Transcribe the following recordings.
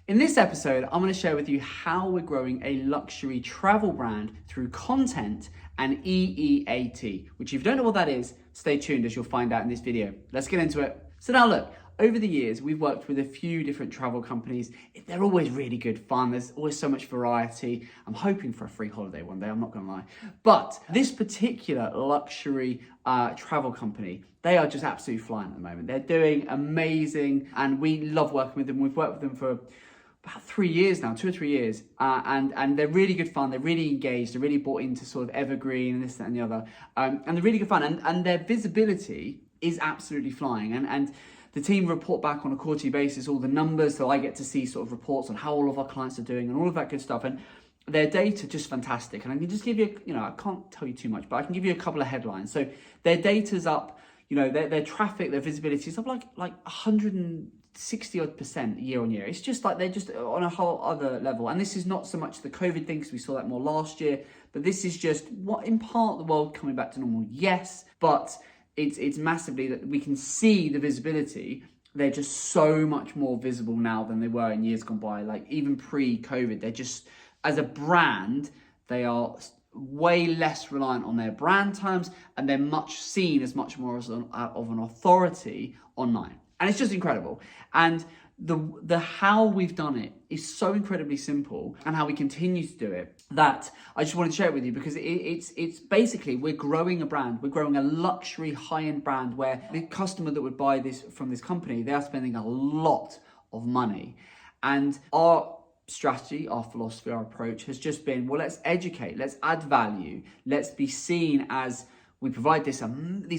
In this episode, I'm going to share with you how we're growing a luxury travel brand through content and E.E.A.T, which if you don't know what that is, stay tuned as you'll find out in this video. Let's get into it. So now look, over the years, we've worked with a few different travel companies. They're always really good fun. There's always so much variety. I'm hoping for a free holiday one day, I'm not gonna lie. But this particular luxury travel company, they are just absolutely flying at the moment. They're doing amazing and we love working with them. We've worked with them for about 3 years now, 2 or 3 years. And they're really good fun. They're really engaged. They're really bought into sort of Evergreen and this, that, and the other. And they're really good fun. And their visibility is absolutely flying. And the team report back on a quarterly basis, all the numbers. So I get to see sort of reports on how all of our clients are doing and all of that good stuff. And their data just fantastic. And I can just give you, I can't tell you too much, but I can give you a couple of headlines. So their data's up, their traffic, their visibility is up like 160 odd % year on year. It's just like they're just on a whole other level. And this is not so much the COVID thing, because we saw that more last year, but this is just what in part the world coming back to normal. Yes, but it's massively that we can see the visibility. They're just so much more visible now than they were in years gone by. Like even pre-COVID, they're just, as a brand, they are way less reliant on their brand terms, and they're seen as much more as of an authority online. And it's just incredible. And the how we've done it is so incredibly simple, and how we continue to do it, that I just wanted to share it with you, because it's basically, we're growing a brand. We're growing a luxury high-end brand where the customer that would buy this from this company, they are spending a lot of money. And our strategy, our philosophy, our approach has just been, well, let's educate, let's add value, let's be seen as we provide these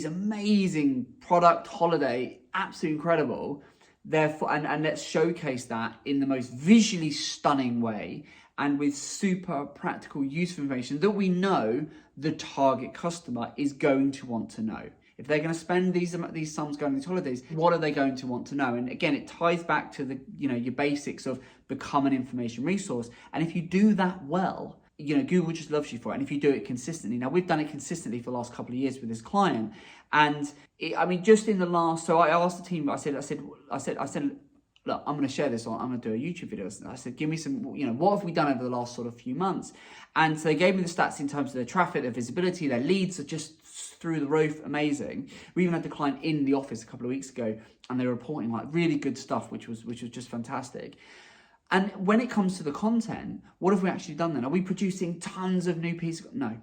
amazing product, holiday, absolutely incredible. Therefore, and let's showcase that in the most visually stunning way and with super practical, useful information that we know the target customer is going to want to know. If they're going to spend these sums going on these holidays, what are they going to want to know? And again, it ties back to your basics of become an information resource. And if you do that well, Google just loves you for it. And if you do it consistently, now we've done it consistently for the last couple of years with this client. And just in the last, so I asked the team, I said, look, I'm going to share this on, I'm going to do a YouTube video. I said, give me some, what have we done over the last sort of few months? And so they gave me the stats in terms of their traffic, their visibility, their leads are just through the roof, amazing. We even had the client in the office a couple of weeks ago, and they were reporting like really good stuff, which was just fantastic. And when it comes to the content, what have we actually done then? Are we producing tons of new pieces? No.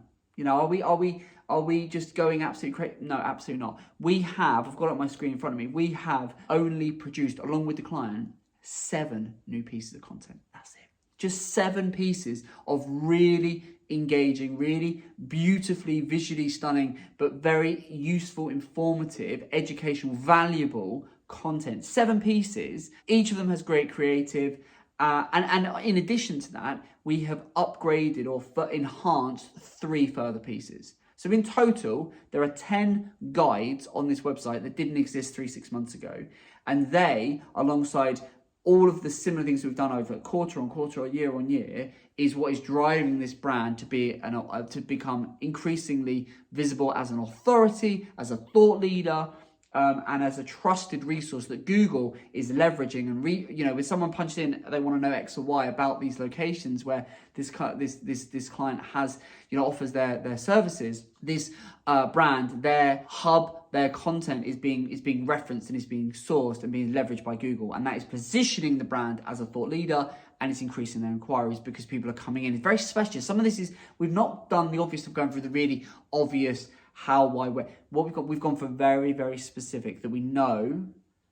Are we just going absolutely crazy? No, absolutely not. I've got it on my screen in front of me. We have only produced, along with the client, 7 new pieces of content. That's it. Just 7 pieces of really engaging, really beautifully, visually stunning, but very useful, informative, educational, valuable content. 7 pieces. Each of them has great creative. And in addition to that, we have upgraded or enhanced 3 further pieces. So in total, there are 10 guides on this website that didn't exist 6 months ago. And they, alongside all of the similar things we've done over quarter on quarter or year on year, is what is driving this brand to become increasingly visible as an authority, as a thought leader, and as a trusted resource that Google is leveraging. And with someone punched in, they want to know X or Y about these locations where this client has, offers their services. This brand, their hub, their content is being referenced and is being sourced and being leveraged by Google, and that is positioning the brand as a thought leader, and it's increasing their inquiries because people are coming in. It's very specialist. Some of this is, we've not done the obvious of going through the really obvious how, why, where. What we've gone for very, very specific, that we know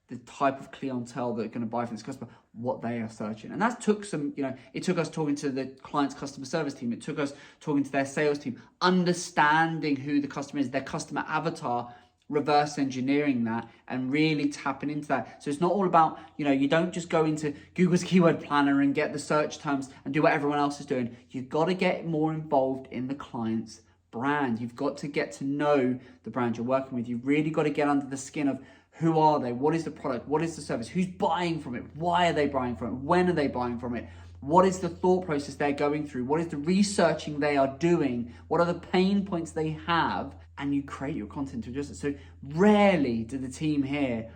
the type of clientele that are going to buy from this customer, what they are searching. And that took it took us talking to the client's customer service team. It took us talking to their sales team, understanding who the customer is, their customer avatar, reverse engineering that and really tapping into that. So it's not all about, you don't just go into Google's keyword planner and get the search terms and do what everyone else is doing. You've got to get more involved in the client's brand. You've got to get to know the brand you're working with. You've really got to get under the skin of who are they? What is the product? What is the service? Who's buying from it? Why are they buying from it? When are they buying from it? What is the thought process they're going through? What is the researching they are doing? What are the pain points they have? And you create your content to adjust it. So rarely do the team here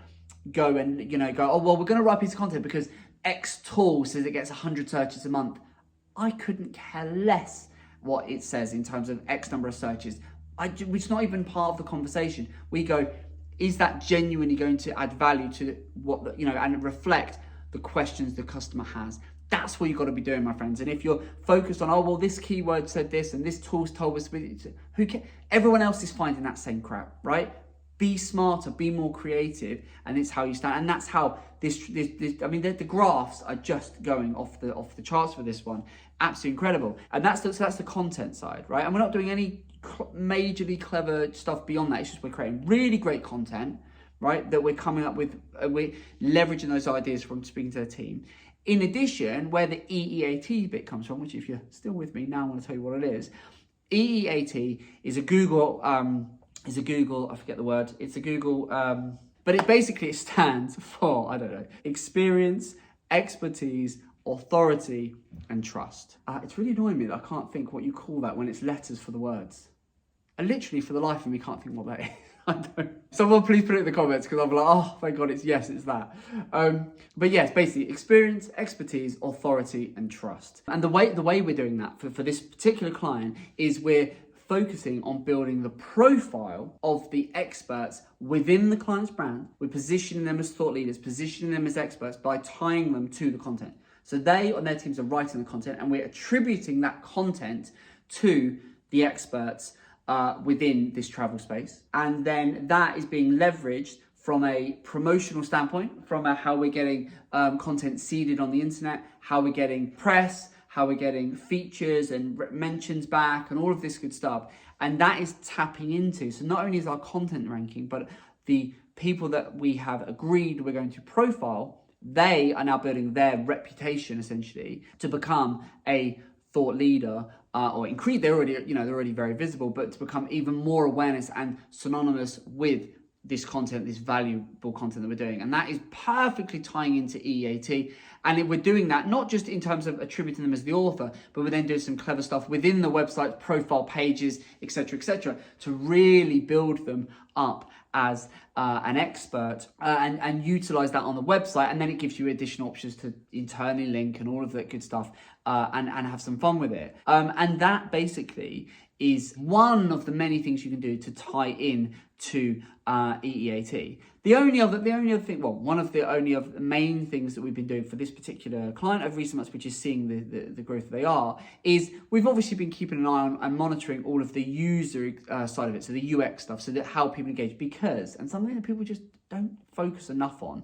go, oh, well, we're going to write a piece of content because X tool says it gets 100 searches a month. I couldn't care less what it says in terms of X number of searches. It's not even part of the conversation. We go, is that genuinely going to add value to what, and reflect the questions the customer has? That's what you've got to be doing, my friends. And if you're focused on, oh, well, this keyword said this and this tool's told us, who cares? Everyone else is finding that same crap, right? Be smarter, be more creative, and it's how you stand. And that's how the graphs are just going off the charts for this one. Absolutely incredible. And that's the content side, right? And we're not doing any majorly clever stuff beyond that. It's just we're creating really great content, right? That we're coming up with, we're leveraging those ideas from speaking to the team. In addition, where the EEAT bit comes from, which if you're still with me now, I want to tell you what it is. EEAT is a Google, I forget the word. It's a Google, but it stands for, I don't know, experience, expertise, authority, and trust. It's really annoying me that I can't think what you call that when it's letters for the words. I literally, for the life of me, can't think what that is. I don't. Someone please put it in the comments, because I'm like, oh my God, it's that. But yes, basically experience, expertise, authority, and trust. And the way we're doing that for this particular client is we're focusing on building the profile of the experts within the client's brand. We're positioning them as thought leaders, positioning them as experts by tying them to the content. So they and their teams are writing the content, and we're attributing that content to the experts within this travel space. And then that is being leveraged from a promotional standpoint, from how we're getting content seeded on the internet, how we're getting press, how we're getting features and mentions back and all of this good stuff. And that is tapping into, so not only is our content ranking, but the people that we have agreed we're going to profile, they are now building their reputation essentially to become a thought leader, or increase. They're already very visible, but to become even more awareness and synonymous with this content, this valuable content that we're doing. And that is perfectly tying into EEAT. And we're doing that not just in terms of attributing them as the author, but we're then doing some clever stuff within the website, profile pages, etc., to really build them up as an expert and utilize that on the website. And then it gives you additional options to internally link and all of that good stuff and have some fun with it. And that basically is one of the many things you can do to tie in to EEAT. The only other thing, well, one of the only of the main things that we've been doing for this particular client over recent months, which is seeing the growth they are, is we've obviously been keeping an eye on and monitoring all of the user side of it, so the UX stuff, so that how people engage, because, and something that people just don't focus enough on,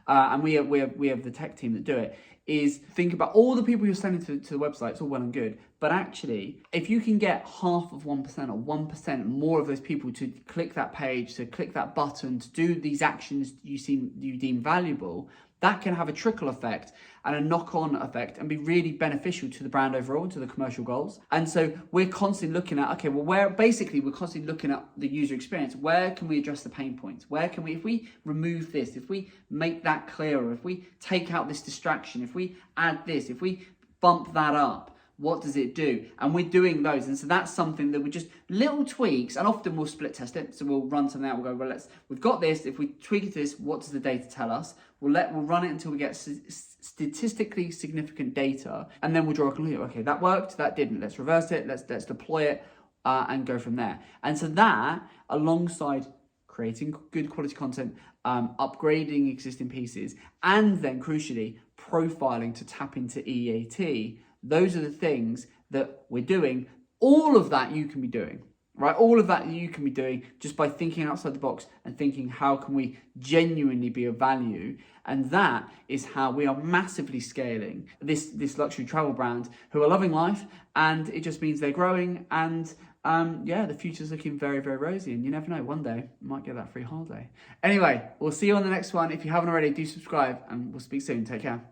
and we have the tech team that do it, is think about all the people you're sending to the website. It's all well and good, but actually, if you can get half of 1% or 1% more of those people to click that page, to click that button, to do these actions you deem valuable, that can have a trickle effect and a knock-on effect and be really beneficial to the brand overall, to the commercial goals. And so we're constantly looking at, okay, well, we're constantly looking at the user experience. Where can we address the pain points? Where can we, if we remove this, if we make that clearer, if we take out this distraction, if we add this, if we bump that up, what does it do? And we're doing those. And so that's something that we're just little tweaks, and often we'll split test it. So we'll run something out, we'll go, well, we've got this. If we tweak it to this, what does the data tell us? We'll run it until we get statistically significant data, and then we'll draw a conclusion. Okay, that worked, that didn't. Let's reverse it, let's deploy it, and go from there. And so that, alongside creating good quality content, upgrading existing pieces, and then crucially, profiling to tap into EEAT, those are the things that we're doing. All of that you can be doing, right? All of that you can be doing just by thinking outside the box and thinking, how can we genuinely be of value? And that is how we are massively scaling this luxury travel brand, who are loving life, and it just means they're growing. And the future's looking very, very rosy, and you never know, one day you might get that free holiday. Anyway, we'll see you on the next one. If you haven't already, do subscribe, and we'll speak soon. Take care.